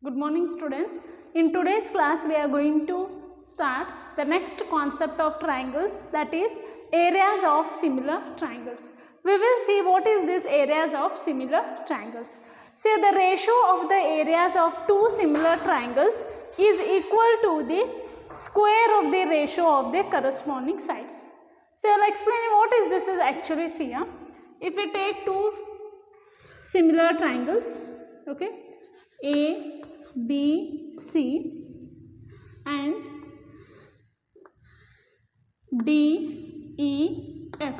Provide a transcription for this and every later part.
Good morning students. In today's class we are going to start the next concept of triangles, that is areas of similar triangles. We will see what is this areas of similar triangles. Say the ratio of the areas of two similar triangles is equal to the square of the ratio of the corresponding sides. So I will explain what is this is actually see. If we take two similar triangles, okay, A, B, C and D, E, F.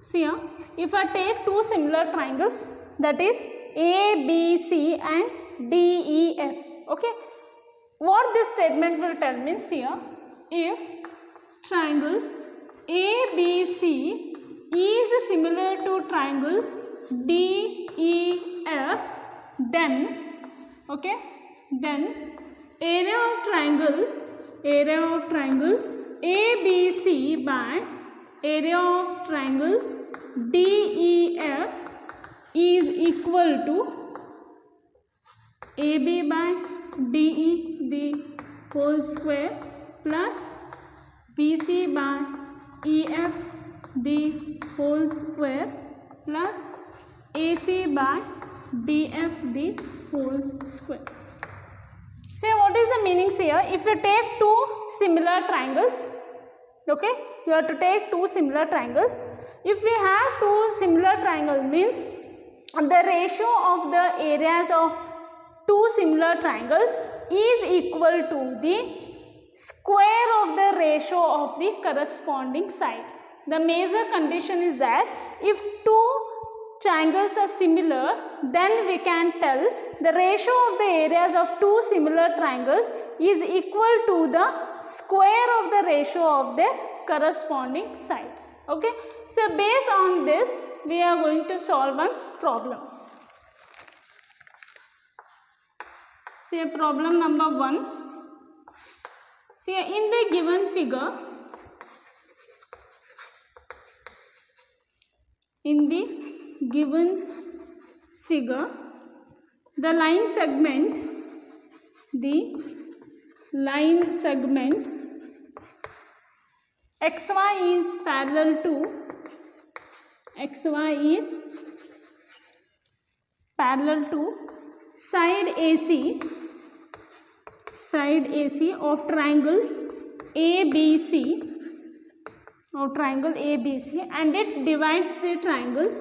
See here, if I take two similar triangles, that is A, B, C and D, E, F, okay. What this statement will tell means here, if triangle ABC is similar to triangle DEF, then okay, then area of triangle ABC by area of triangle DEF is equal to AB by DE the whole square plus BC by EF the whole square plus AC by DF the whole square. Say what is the meaning here? If you take two similar triangles, okay, you have to take two similar triangles. If we have two similar triangles means the ratio of the areas of two similar triangles is equal to the square of the ratio of the corresponding sides. The major condition is that if two triangles are similar, then we can tell the ratio of the areas of two similar triangles is equal to the square of the ratio of their corresponding sides. Okay. So based on this, we are going to solve one problem. Say problem number 1. See in the given figure, the line segment XY is parallel to side AC of triangle ABC and it divides the triangle.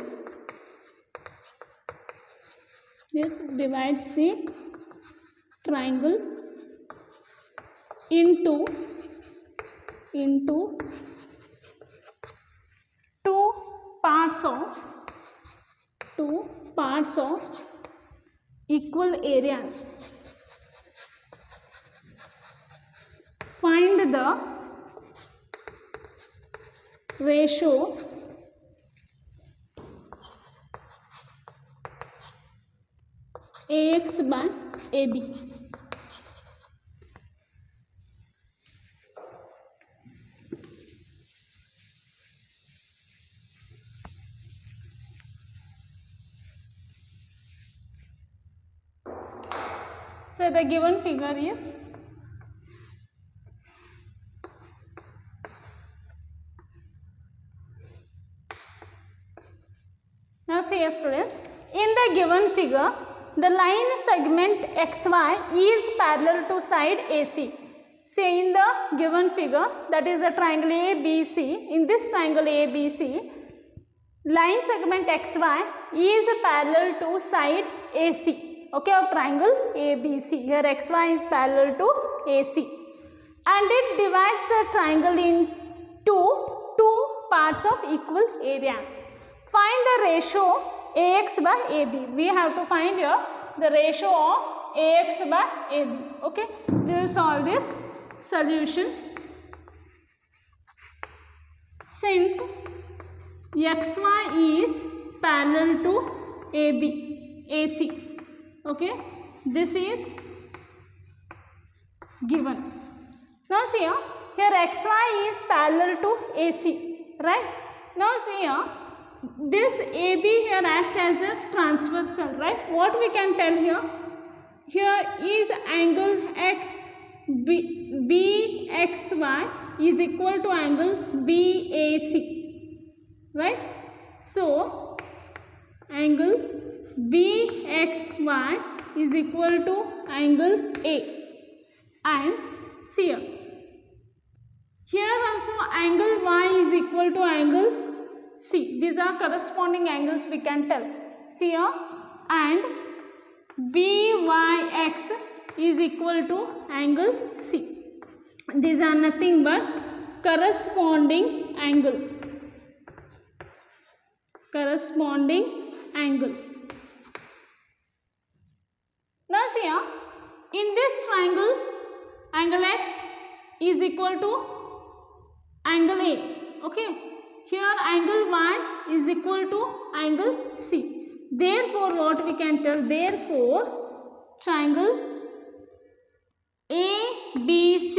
This divides the triangle into two parts of equal areas. Find the ratio AX by AB. So the given figure is now see students, in the given figure the line segment XY is parallel to side AC. See in the given figure, that is the triangle ABC, in this triangle ABC, line segment XY is parallel to side AC, okay, of triangle ABC. Here XY is parallel to AC and it divides the triangle into two parts of equal areas. Find the ratio AX by AB. We have to find here the ratio of AX by AB. Okay, we will solve this solution. Since XY is parallel to AC, okay, this is given. Now see here xy is parallel to AC, right? Now see here, this AB here act as a transversal, right? What we can tell here? Here is angle BXY is equal to angle BAC, right? So angle BXY is equal to angle A, and see here also angle Y is equal to angle C. These are corresponding angles we can tell. See here, and BYX is equal to angle C. These are nothing but corresponding angles. Corresponding angles. Now see here, in this triangle, angle X is equal to angle A. Okay. Here angle Y is equal to angle C. Therefore, what we can tell? Therefore, triangle ABC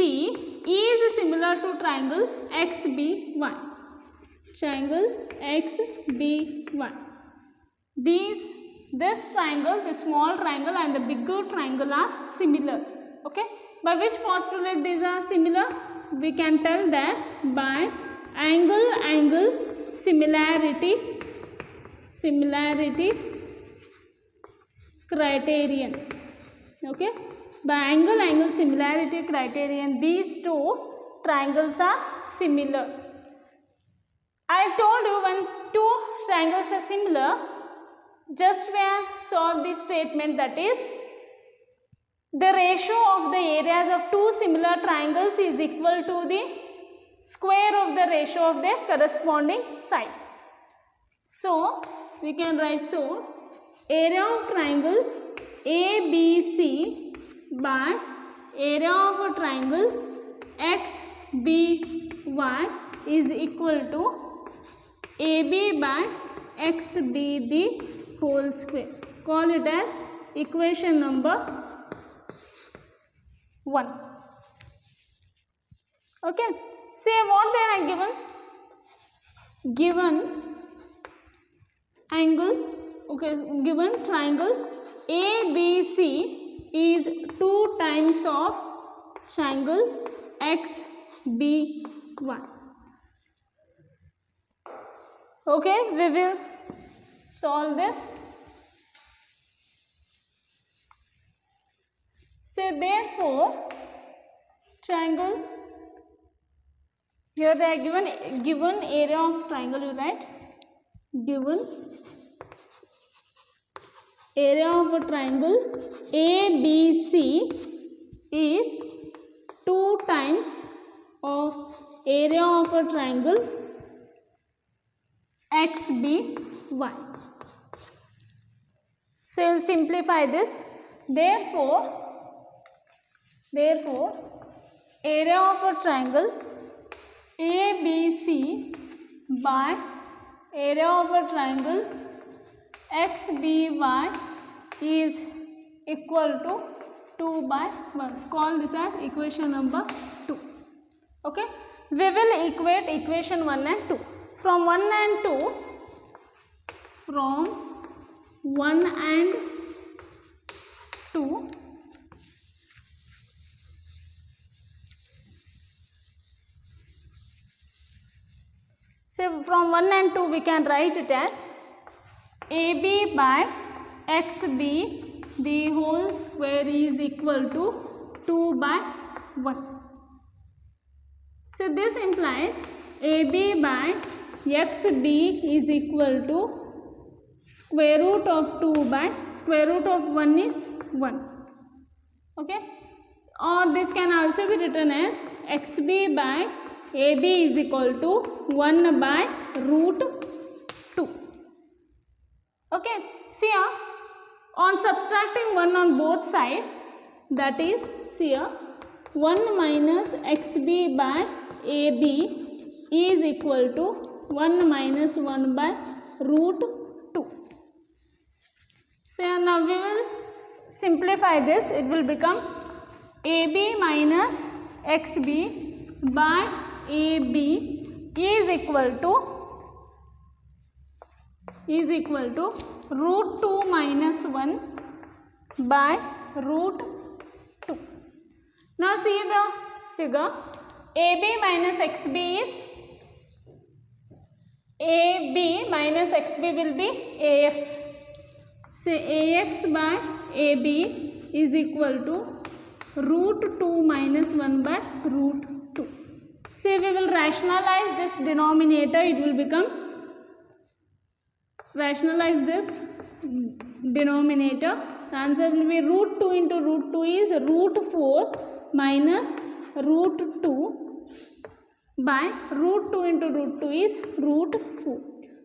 is similar to triangle XBY. Triangle XBY. This triangle, the small triangle and the bigger triangle are similar. Okay. By which postulate these are similar? We can tell that by angle similarity criterion. Okay. By angle similarity criterion, these two triangles are similar. I told you when two triangles are similar, just we have solved this statement, that is the ratio of the areas of two similar triangles is equal to the square of the ratio of their corresponding side. So we can write, so area of triangle ABC by area of a triangle XBY is equal to AB by XB the whole square. Call it as equation number 1. Okay. Say what they are given. Given angle, okay, given triangle ABC is 2 times of triangle XBY. Okay, we will solve this. Say therefore, triangle, here they are given area of triangle, you write, given area of a triangle ABC is 2 times of area of a triangle XBY. So we'll simplify this. Therefore, area of a triangle ABC by area of a triangle XBY is equal to 2 by 1. Call this as equation number 2. Okay. We will equate equation 1 and 2. From 1 and 2, so from 1 and 2 we can write it as AB by XB the whole square is equal to 2 by 1. So this implies AB by XB is equal to square root of 2 by square root of 1 is 1. Okay. Or this can also be written as XB by AB is equal to 1 by root 2. Okay. See here, on subtracting 1 on both sides, that is, see here, 1 minus XB by AB is equal to 1 minus 1 by root 2. So now we will simplify this. It will become AB minus XB by AB is equal to root 2 minus 1 by root 2. Now see the figure. AB minus XB is AB minus XB will be AX. Say AX by AB is equal to root 2 minus 1 by root 2. Say we will rationalize this denominator. It will become, rationalize this denominator. The answer will be root 2 into root 2 is root 4 minus root 2 by root 2 into root 2 is root 4.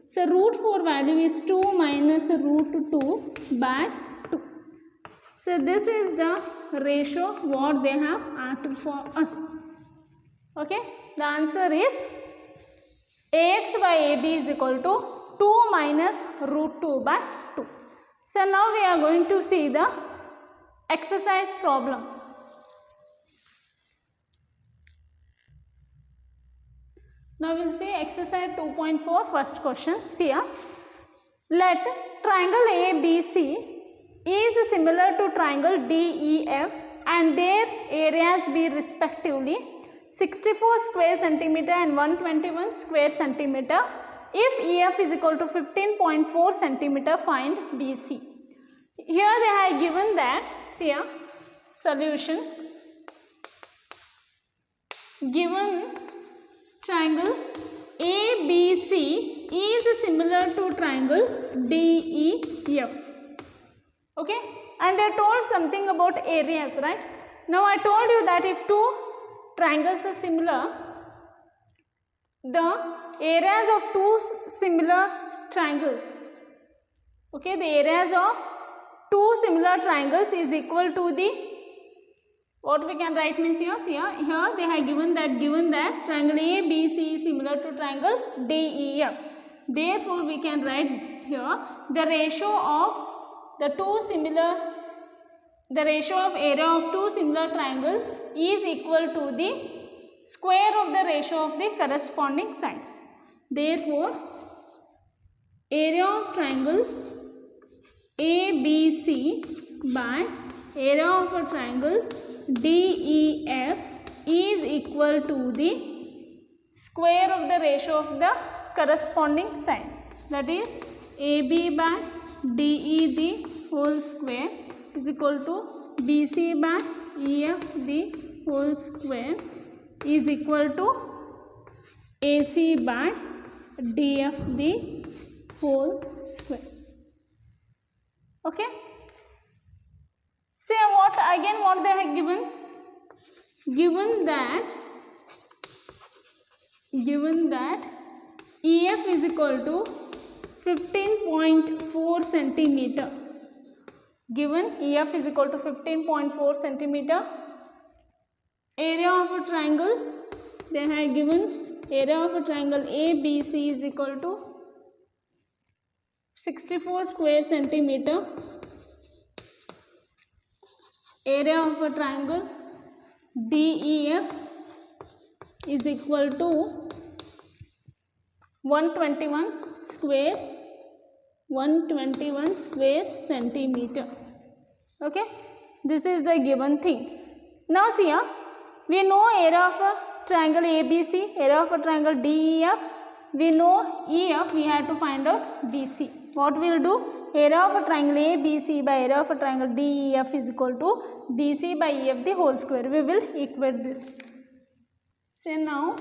So root 4 value is 2 minus root 2 by 2. So this is the ratio what they have asked for us. Okay, the answer is AX by AB is equal to 2 minus root 2 by 2. So now we are going to see the exercise problem. Now we will see exercise 2.4 first question. See here. Let triangle ABC is similar to triangle DEF and their areas be respectively 64 square centimeter and 121 square centimeter. If EF is equal to 15.4 centimeter, find BC. Here they have given that, see here, solution. Given triangle ABC is similar to triangle DEF. Okay, and they told something about areas, right? Now I told you that if two triangles are similar, the areas of two similar triangles, okay, the areas of two similar triangles is equal to the, what we can write means here, see here they have given that triangle ABC is similar to triangle DEF. Therefore we can write here the ratio of area of two similar triangle is equal to the square of the ratio of the corresponding sides. Therefore area of triangle ABC by area of a triangle DEF is equal to the square of the ratio of the corresponding side, that is AB by DE the whole square is equal to BC by EF the whole square is equal to AC by DF the whole square. Okay. Say what they have given. Given that EF is equal to 15.4 centimeter. Given EF is equal to 15.4 centimeter. Area of a triangle, they have given area of a triangle ABC is equal to 64 square centimeter. Area of a triangle DEF is equal to 121 square centimeter. Okay, this is the given thing. Now see here, we know area of a triangle ABC, area of a triangle DEF. We know EF, we have to find out BC. What we will do? Area of a triangle ABC by area of a triangle DEF is equal to BC by EF the whole square. We will equate this. Say now,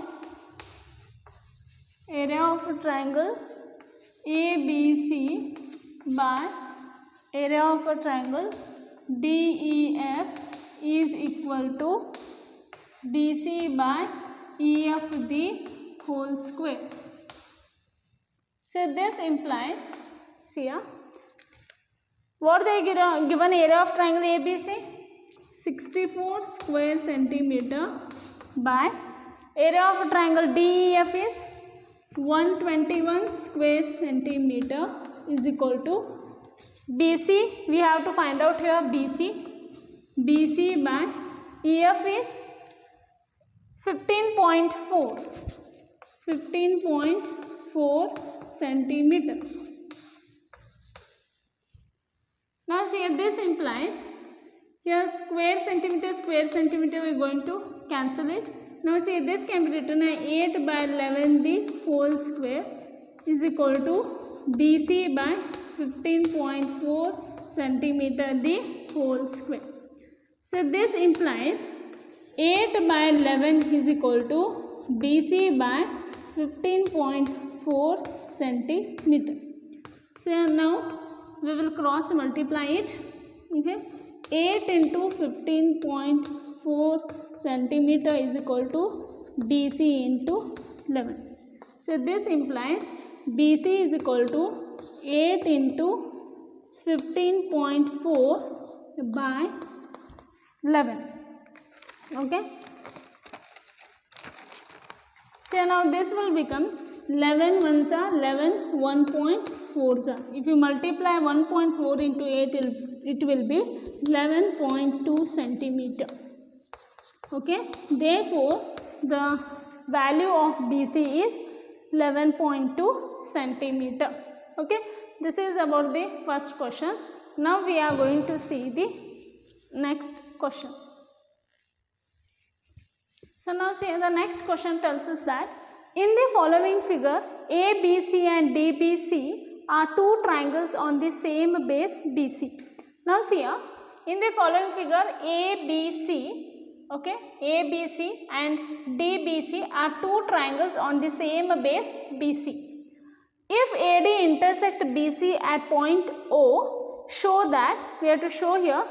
area of a triangle ABC by area of a triangle DEF is equal to BC by EF the whole square. So this implies, see here, what they given area of triangle ABC? 64 square centimeter by area of a triangle DEF is 121 square centimeter is equal to BC. We have to find out here BC. BC by EF is 15.4 centimeter. Now see, this implies here square centimeter we are going to cancel it. Now see, this can be written as 8 by 11 the whole square is equal to BC by 15.4 centimeter the whole square. So this implies 8 by 11 is equal to BC by 15.4 centimeter. So now we will cross multiply it. Okay, 8 into 15.4 centimeter is equal to BC into 11. So this implies BC is equal to 8 into 15.4 by 11. Okay. So now this will become 11 ones are 11, 1.4s are. If you multiply 1.4 into 8, it will be 11.2 centimeter. Okay. Therefore, the value of BC is 11.2 centimeter. Okay. This is about the first question. Now we are going to see the next question. So now see, the next question tells us that in the following figure, ABC and DBC are two triangles on the same base BC. Now see here, in the following figure, ABC, okay, ABC and DBC are two triangles on the same base BC. If AD intersect BC at point O, show that, we have to show here,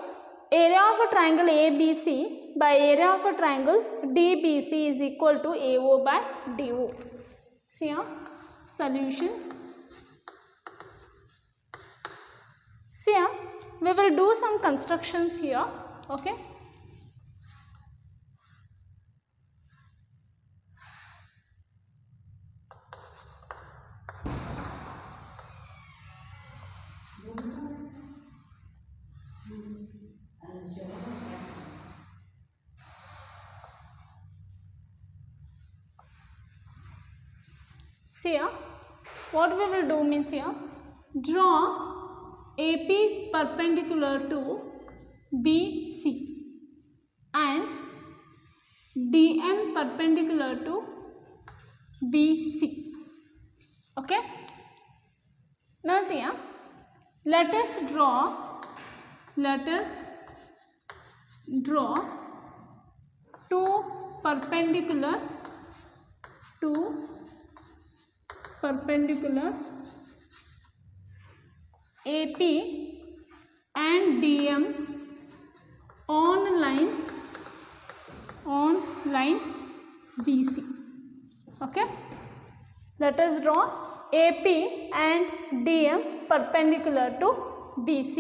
area of a triangle ABC by area of a triangle DBC is equal to AO by DO. See here, solution. See here, we will do some constructions here. Okay. See here, what we will do means here, draw AP perpendicular to BC and DM perpendicular to BC. Okay. Now see here, let us draw two perpendiculars AP and DM on line BC. Okay, let us draw AP and DM perpendicular to BC.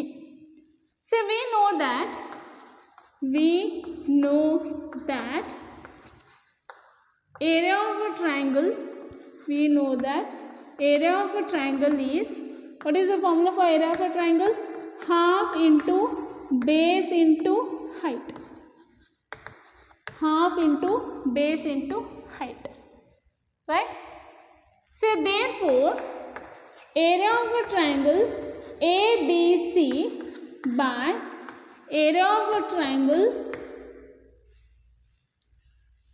So we know that area of a triangle, is, what is the formula for area of a triangle? Half into base into height. Half into base into height. Right? So therefore, area of a triangle ABC by area of a triangle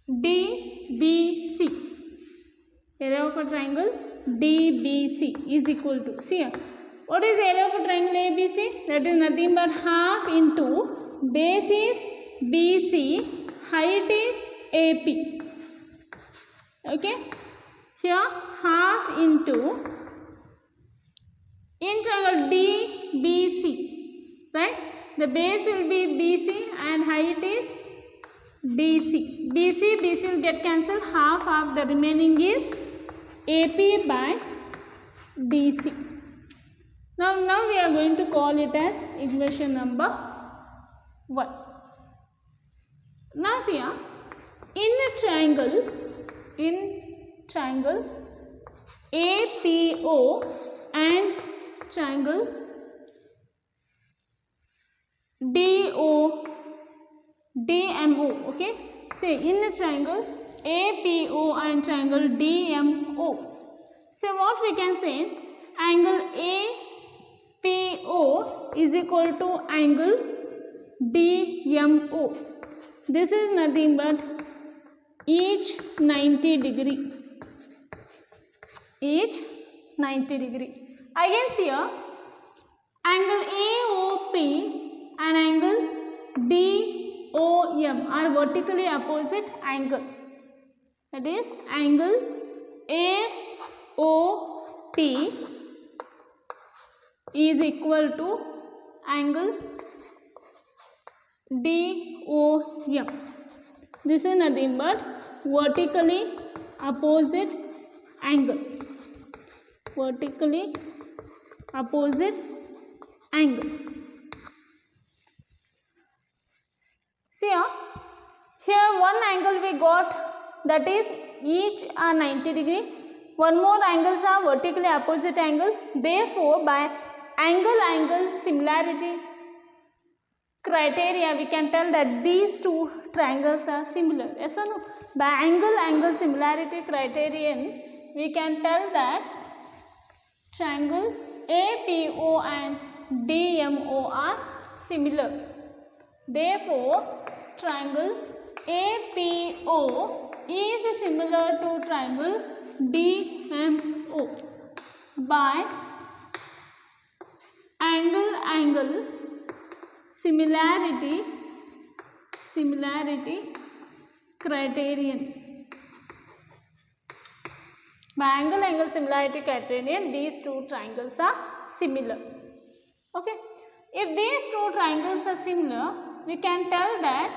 DBC. Area of a triangle DBC is equal to, see here, what is area of a triangle ABC? That is nothing but half into base is BC, height is AP. Okay, here half into, in triangle DBC, right? The base will be BC and height is DC. BC will get cancelled, half, the remaining is AP by DC. Now we are going to call it as equation number 1. Now see here, in triangle APO and triangle DMO, okay, say in a triangle APO and triangle DMO. So what we can say, angle APO is equal to angle DMO. This is nothing but each 90 degree. Each 90 degree. Against here, angle AOP and angle DOM are vertically opposite angle. That is, angle AOP is equal to angle DOM. This is nothing but vertically opposite angle. Vertically opposite angle. See here one angle we got, that is each are 90 degree. One more angles are vertically opposite angle. Therefore, by angle similarity criteria, we can tell that these two triangles are similar. Yes or no? By angle similarity criterion, we can tell that triangle APO and DMO are similar. Therefore, triangle APO is similar to triangle DMO by angle similarity criterion. By angle similarity criterion, these two triangles are similar. Okay. If these two triangles are similar, we can tell that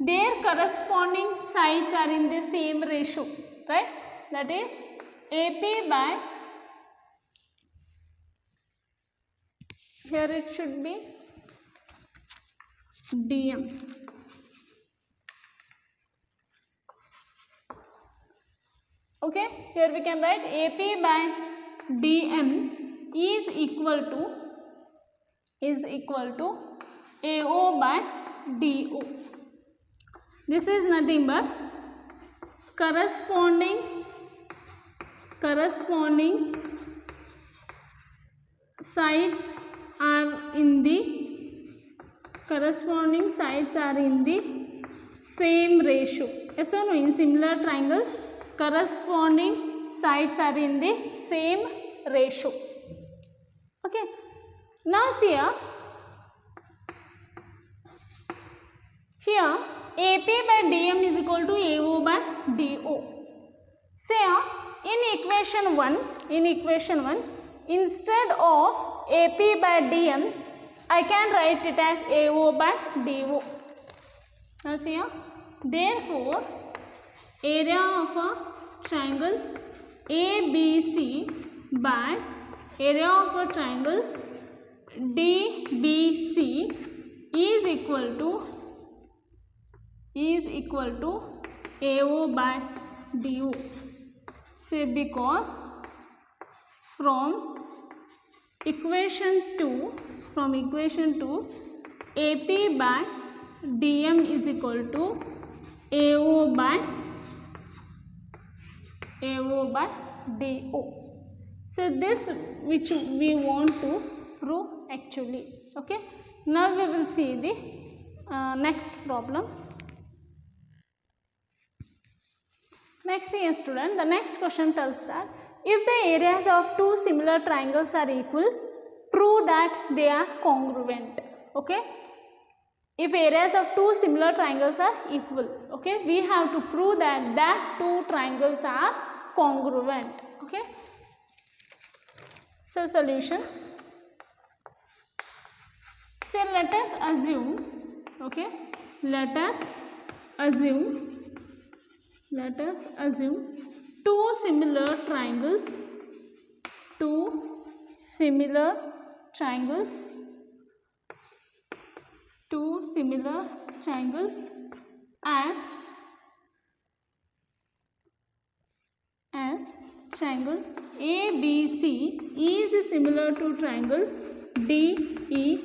their corresponding sides are in the same ratio, right? That is AP by, here it should be DM. Okay, here we can write AP by DM is equal to AO by DO. This is nothing but corresponding sides are in the same ratio. Yes or no? In similar triangles, corresponding sides are in the same ratio. Okay. Now see here AP by DM is equal to AO by DO. Say in equation 1, instead of AP by DM, I can write it as AO by DO. Now see here, therefore area of a triangle ABC by area of a triangle DBC is equal to AO by DO. Say because from equation 2 AP by DM is equal to AO by DO. So this which we want to prove actually. Okay. Now we will see the next problem. Next, see student, the next question tells that if the areas of two similar triangles are equal, prove that they are congruent. Okay. If areas of two similar triangles are equal, okay, we have to prove that two triangles are congruent. Okay. So solution. So let us assume, okay, let us assume two similar triangles as triangle ABC is similar to triangle DEF.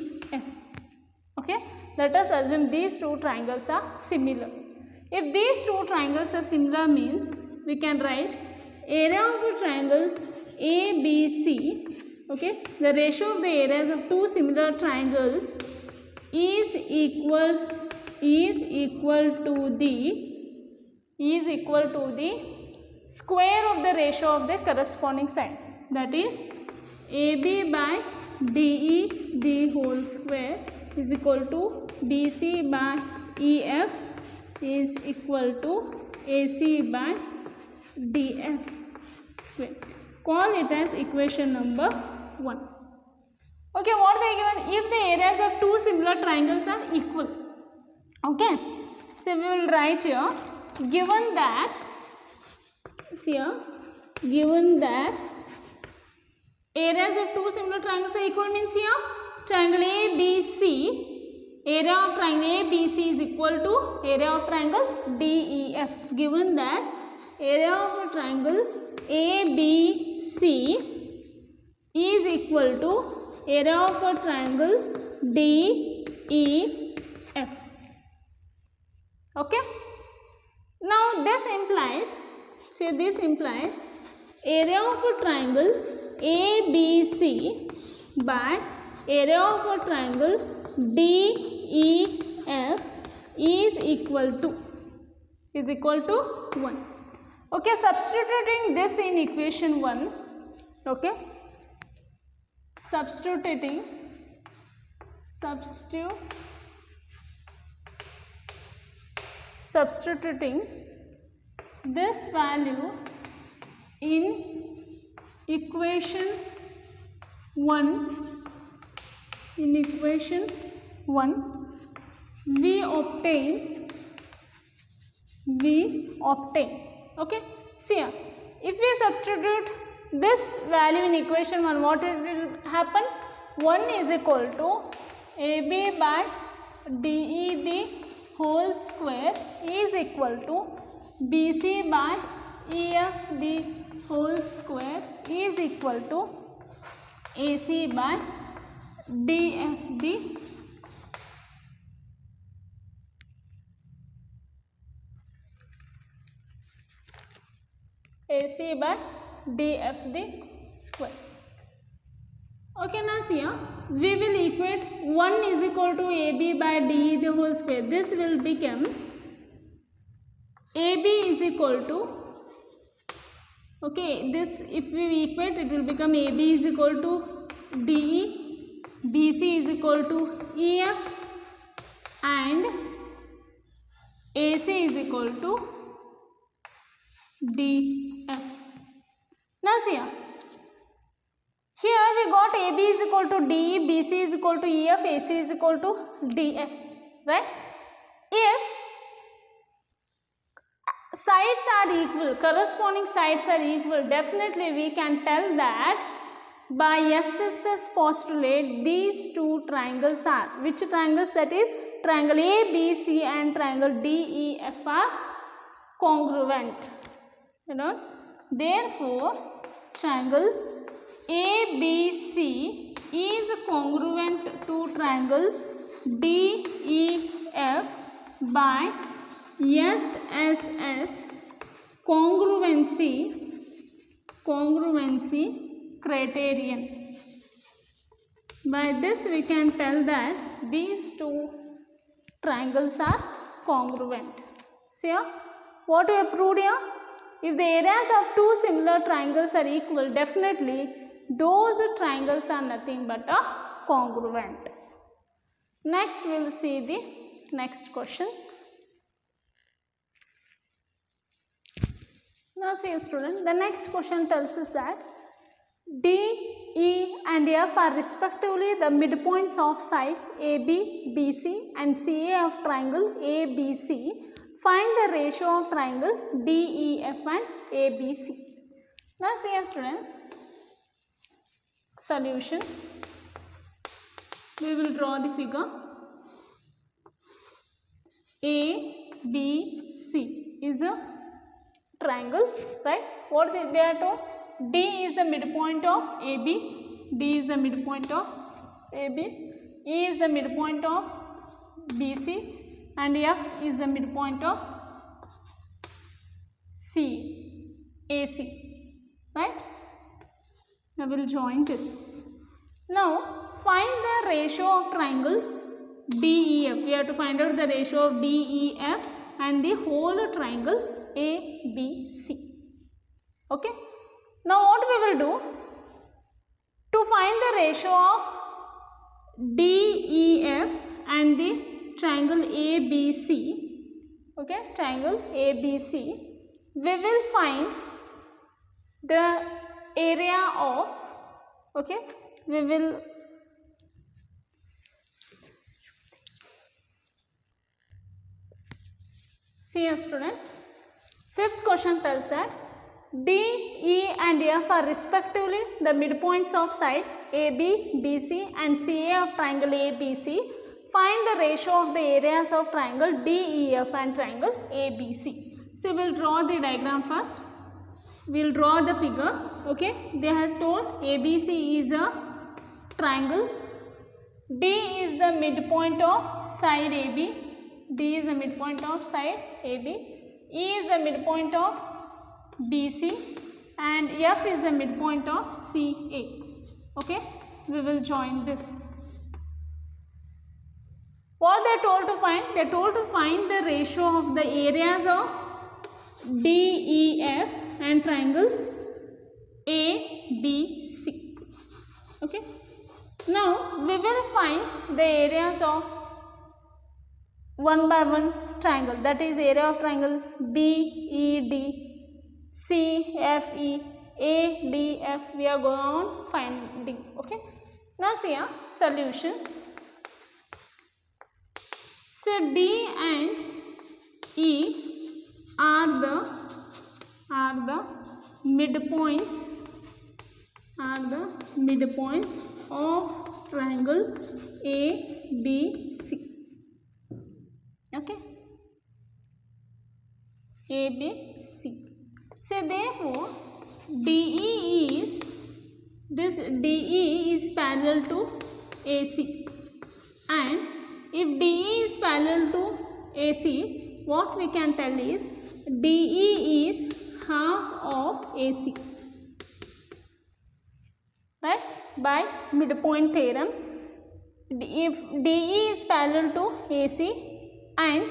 Okay, let us assume these two triangles are similar. If these two triangles are similar means we can write area of a triangle ABC. Okay, the ratio of the areas of two similar triangles is equal to the square of the ratio of the corresponding side, that is AB by DE the whole square is equal to BC by EF is equal to AC by DF square. Call it as equation number 1. Okay, what they given? If the areas of two similar triangles are equal. Okay, so we will write here, given that areas of two similar triangles are equal means here triangle ABC, area of triangle ABC is equal to area of triangle DEF. Given that area of a triangle ABC is equal to area of a triangle DEF. Okay. Now this implies area of a triangle ABC by area of a triangle DEF is equal to 1. Okay, substituting this in equation 1. Okay, substituting this value in equation 1, we obtain. Okay, see here, if we substitute this value in equation 1, what it will happen? 1 is equal to AB by DE the whole square is equal to BC by EF the whole square is equal to AC by DF the AC by DF the square. Okay, now see here, we will equate 1 is equal to AB by DE the whole square. This will become AB is equal to, okay, this if we equate it will become AB is equal to DE, BC is equal to EF and AC is equal to DF. Now see here we got AB is equal to DE, BC is equal to EF, AC is equal to DF, right? If sides are equal, corresponding sides are equal, definitely we can tell that by SSS postulate these two triangles are, which triangles? That is triangle ABC and triangle DEF are congruent. You know, therefore triangle ABC is congruent to triangle DEF by SSS congruency criterion. By this we can tell that these two triangles are congruent. See what we have proved here? If the areas of two similar triangles are equal, definitely those triangles are nothing but a congruent. Next we will see the next question. Now see student, the next question tells us that D, E and F are respectively the midpoints of sides AB, BC and CA of triangle ABC. Find the ratio of triangle DEF and ABC. Now see students, solution. We will draw the figure. ABC is a triangle, right? What they are told? D is the midpoint of AB, D is the midpoint of AB, E is the midpoint of BC and F is the midpoint of AC, right? I will join this. Now find the ratio of triangle DEF. We have to find out the ratio of DEF and the whole triangle ABC. Okay. Now what we will do to find the ratio of DEF and the triangle ABC. Okay, triangle ABC. We will find the area of, okay, we will see a student. Fifth question tells that D, E and F are respectively the midpoints of sides AB, BC and CA of triangle ABC. Find the ratio of the areas of triangle DEF and triangle ABC. So we will draw the diagram first. We will draw the figure. Okay, they have told ABC is a triangle. D is the midpoint of side AB. D is the midpoint of side AB. E is the midpoint of BC and F is the midpoint of CA. Okay, we will join this. What they told to find? They told to find the ratio of the areas of DEF and triangle ABC. Okay. Now we will find the areas of one by one triangle, that is area of triangle BED, CFE, ADF. We are going on finding. Okay. Now see a solution. So D and E are the midpoints of triangle ABC. Okay, ABC. So therefore DE is parallel to AC, and if DE is parallel to AC, what we can tell is DE is half of AC, right? By midpoint theorem, if DE is parallel to AC and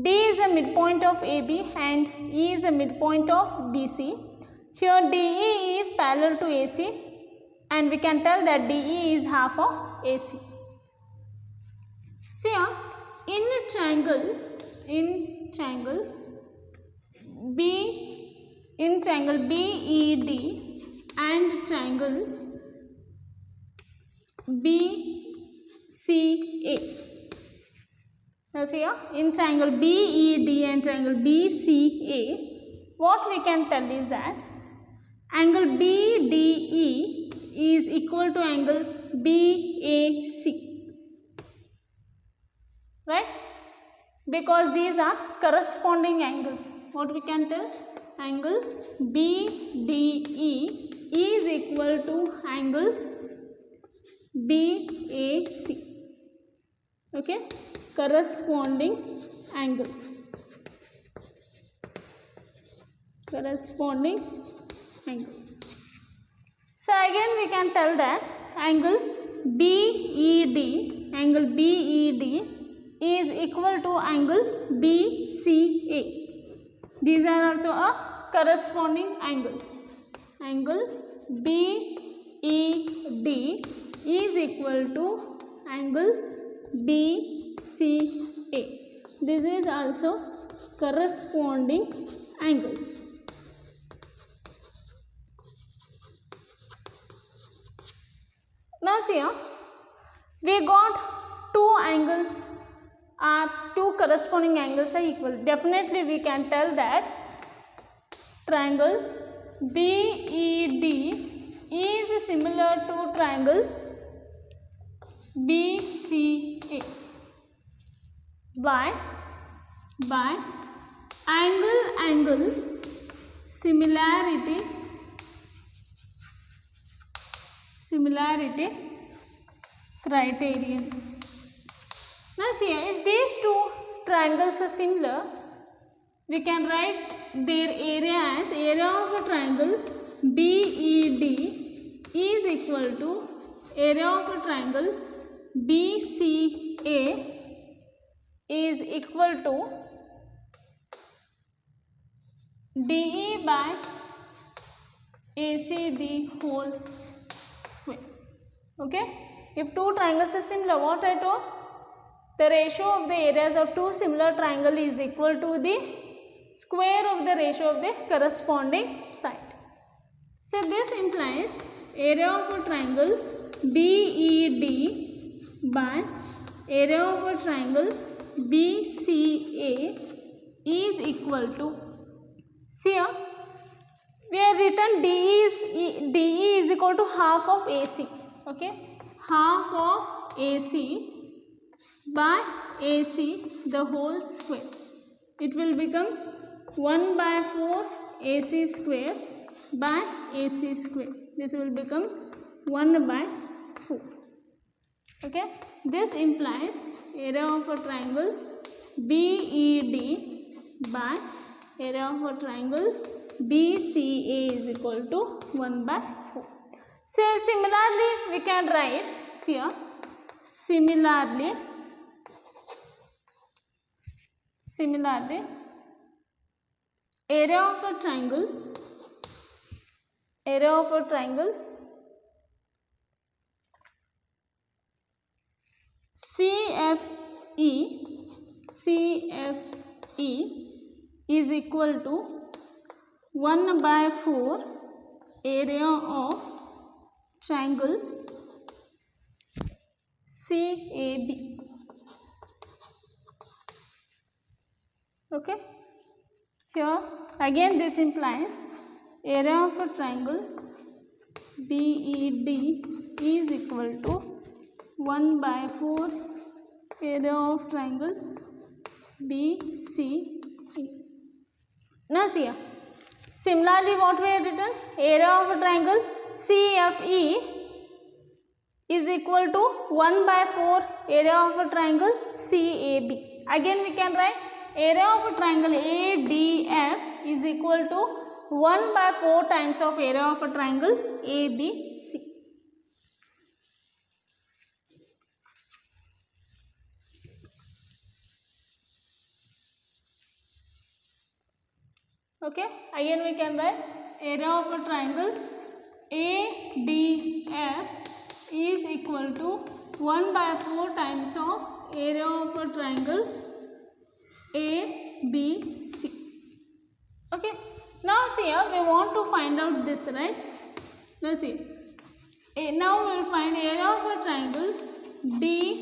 D is a midpoint of AB and E is a midpoint of BC, here DE is parallel to AC and we can tell that DE is half of AC. See here, in triangle BED and triangle BCA. Now see here, in triangle BED and triangle BCA, what we can tell is that angle BDE is equal to angle BAC, right? Because these are corresponding angles. What we can tell? Angle BDE is equal to angle BAC. Okay, corresponding angles. So again we can tell that angle BED is equal to angle BCA. These are also a corresponding angles. Angle BED is equal to angle BCA. This is also corresponding angles. Now see here, we got two corresponding angles are equal. Definitely we can tell that triangle BED is similar to triangle BCA by angle similarity criterion. Now see, if these two triangles are similar, we can write their area as area of a triangle BED is equal to area of a triangle BCA is equal to DE by AC the whole square. Okay, if two triangles are similar, what I told? The ratio of the areas of two similar triangles is equal to the square of the ratio of the corresponding side. So this implies area of a triangle BED by area of a triangle BCA is equal to, see here, we have written DE is equal to half of AC. Okay, half of AC by AC the whole square. It will become 1 by 4 AC square by AC square. This will become 1 by 4. Okay, this implies area of a triangle BED by area of a triangle BCA is equal to 1 by 4. So similarly we can write here, similarly area of a triangle CFE is equal to 1 by 4 area of triangle CAB. Okay, here again this implies area of a triangle BED is equal to 1 by 4 area of triangle BCE. Now see here, similarly what we have written, area of a triangle CFE is equal to 1 by 4 area of a triangle CAB. Again we can write area of a triangle ADF is equal to 1 by 4 times of area of a triangle ABC. Okay, again we can write area of a triangle ADF is equal to 1 by 4 times of area of a triangle ABC. Okay, now see here, we want to find out this, right? Now see, now we will find area of a triangle DFE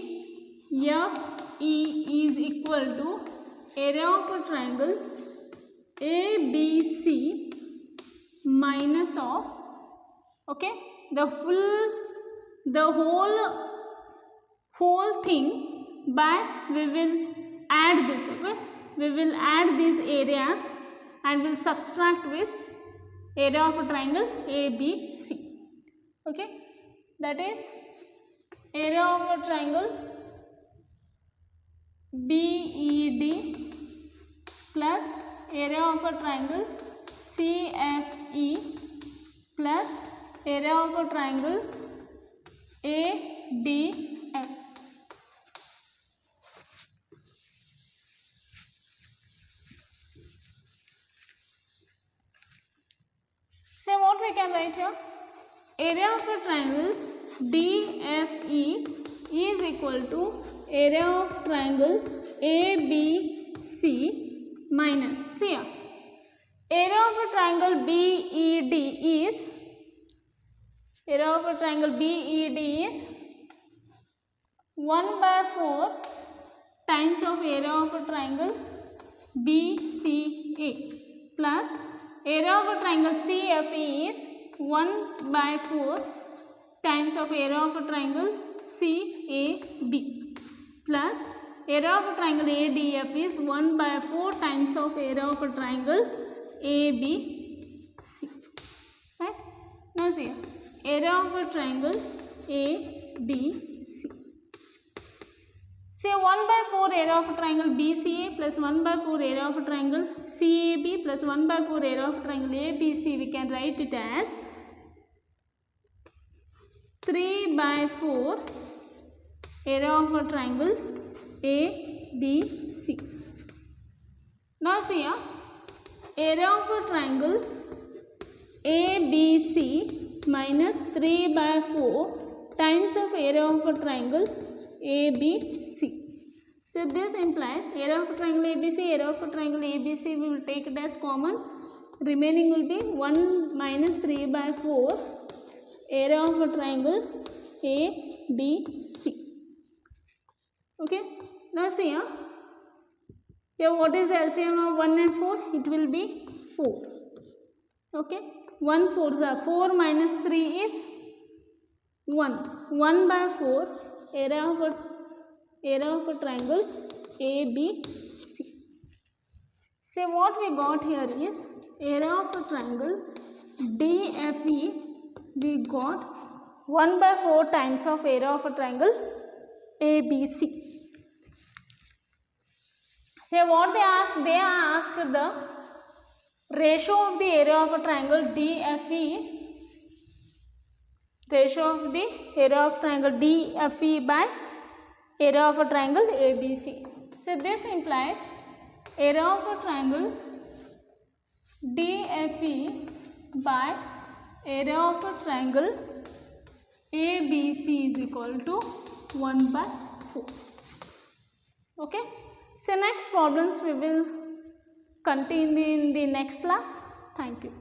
is equal to area of a triangle ABC minus of, okay, the whole thing by, we will add this, okay, we will add these areas and will subtract with area of a triangle ABC. Okay, that is area of a triangle BED plus area of a triangle CFE plus area of a triangle ADF. So what we can write here, area of a triangle DFE is equal to area of triangle ABC minus, see here, area of a triangle BED is, area of a triangle BED is 1 by 4 times of area of a triangle BCA plus area of a triangle CFE is 1 by 4 times of area of a triangle CAB plus area of a triangle ADF is 1 by 4 times of area of a triangle ABC. Right? Now see, area of a triangle ABC. See Say 1/4 area of a triangle BCA plus 1/4 area of a triangle CAB plus 1/4 area of a triangle ABC. We can write it as 3/4 area of a triangle ABC. Now see here, area of a triangle ABC minus 3/4 times of area of a triangle ABC. So this implies area of a triangle ABC, area of a triangle ABC, we will take it as common. Remaining will be 1 minus 3/4 area of a triangle ABC. Okay. Now see here. Here what is the LCM of 1 and 4? It will be 4. Okay. 1 4s are 4 minus 3 is 1. 1/4 area of a triangle ABC. So what we got here is area of a triangle DFE. We got 1/4 times of area of a triangle ABC. So what they asked? They asked the ratio of the area of a triangle DFE. Ratio of the area of triangle DFE by area of a triangle ABC. So this implies area of a triangle DFE by area of a triangle ABC is equal to 1/4. Okay. So next problems we will continue in the next class. Thank you.